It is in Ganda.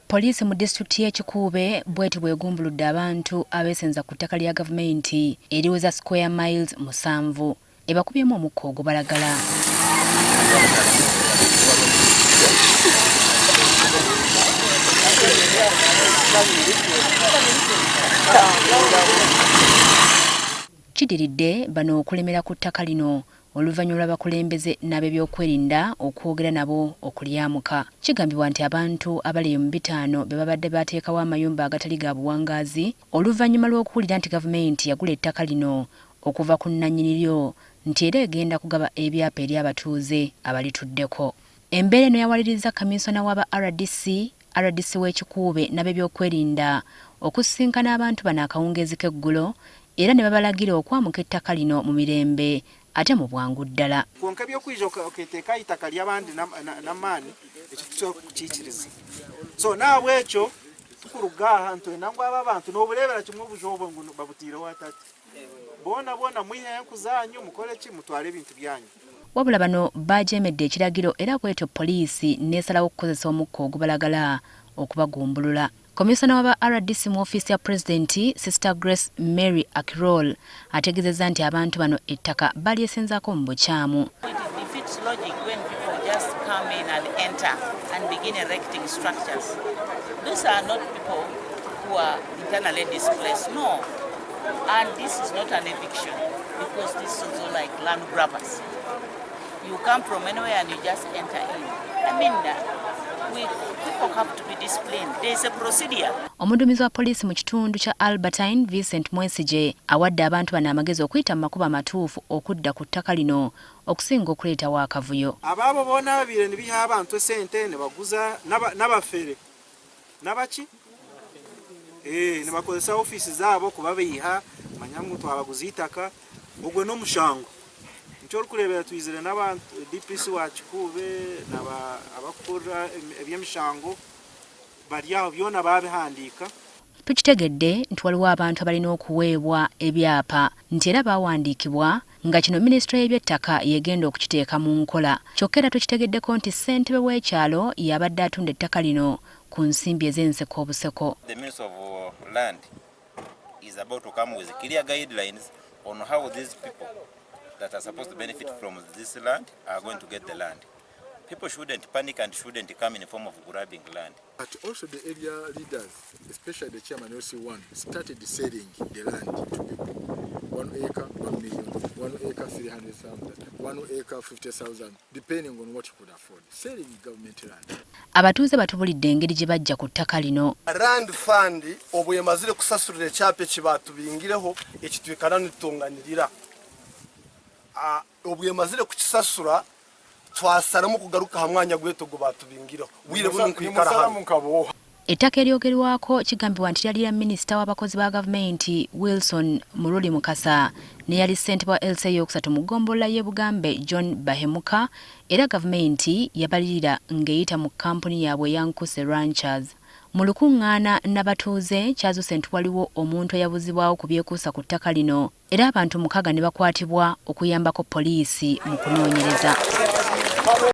Poliisi mu disitulikiti y'e Kikuube bw'eti bwegumbuludde abantu abeesenza ku ttaka lya gavumenti eriweza square miles 7 ebakubyemu omukka ogubalagala. Kidiridde bano okulemera ku ttaka lino oluvannyuma lw'abakulembeze n'ab'ebyokwerinda okwogera nabo okulyamuka. Kigambibwa nti abantu abali mu 5 be babadde bateekawo amayumba agatali ga buwangaazi oluvannyuma lw'okuwulira nti gavumenti yagula ettaka lino okuva ku nnannyini lyo nti era egenda kugaba ebyapa eri abatuuze abalituddeko. Embeera eno yawalirizza kaminsona w'aba RDC w'e Kikuube n'ab'ebyokwerinda okusinkana abantu bano akawungeezi k'eggulo era ne babalagira okwamuka ettaka lino mu mirembe ate mu bwangu ddala. Konka by'okuyinza okuteeka ettaka ly'abandi n'amaanyi ekyo tusobola okukiikiriza. So naawe ekyo tukulugaaha ntwenangwa abo abantu n'obuleebera kimu obuzoobo ngu babutiirewo atati. Boona mwiha enku zaanyu mukole ki mutwale ebintu byanyu. Wabula bano bajeemedde ekiragiro era bw'etyo poliisi n'esalawo okukozesa omukka ogubalagala okubagumbulula. Komisona w'aba RDC mu ofiisi ya Pulezidenti Sister Grace Mary Akirol ategeezezza nti abantu bano ettaka balyesenzaako mu bukyamu. And this is not an eviction because this is also like land grabbers. You come from anywhere and you just enter in. I mean, people have to be disciplined. There is a procedure. Omuduumizi wa poliisi mu kitundu kya Albertine Vincent Mwesige awadde abantu bano amagezi okuyita mu makubo amatuufu okudda ku ttaka lino okusinga okuleetawo akavuyo. Abaabo boona babire ne biha abantu esente ne baguza n'abafere n'abaki ne bakozesa ofiisi zaabo kuba beyiha manya muntu abaguza itaka ogwo n'omushango nkyo olukulebera tuyizire n'abantu DPC wa Kikuube abakukora eby'emishango bali aho byona babihandiika. Tukitegedde nti waliwo abantu abalina okuweebwa ebyapa nti era baawandiikibwa nga kino minisitule y'eby'ettaka yegenda okukiteeka mu nkola. Kyokka era tukitegeddeko nti ssentebe w'ekyalo yabadde atunda ettaka lino ku nsimbi ez'enseko obuseko. The Minister of Land is about to come with clear guidelines on how these people that are supposed to benefit from this land are going to get the land. People shouldn't panic and shouldn't come in the form of grabbing land. But also the area leaders, especially the chairman OC1, started selling the land to people. 1 acre, 1 million, 1 acre, 300,000, 1 acre, 50,000, depending on what you could afford. Selling government land. Abatuuze batubulidde engeri gye bajja ku ttaka lino. Land fund obwe yamazire kusasulira ekyapa ekibatubingireho ekitwikana nitunganirira. Obwe yamazire kukisasula twasalamu kugaruka hamwanya gweto go batubingireho. Wire bunu kwikara hamwe. Ettaka eryogerwako kigambibwa nti lyali lya minisita w'abakozi ba gavumenti Wilson Muruuli Mukasa ne yali ssentebe wa LC yokusatu mu ggombolola y'e Bugambe John Bahemuka era gavumenti yabalirira ng'eyita mu kampuni yaabwe Yankuse Ranchers. Mu lukuŋŋaana n'abatuuze kyazuuse nti waliwo omuntu eyabuzibwawo ku byekuusa ku ttaka lino era abantu 6 ne bakwatibwa okuyambako poliisi mu kunoonyereza.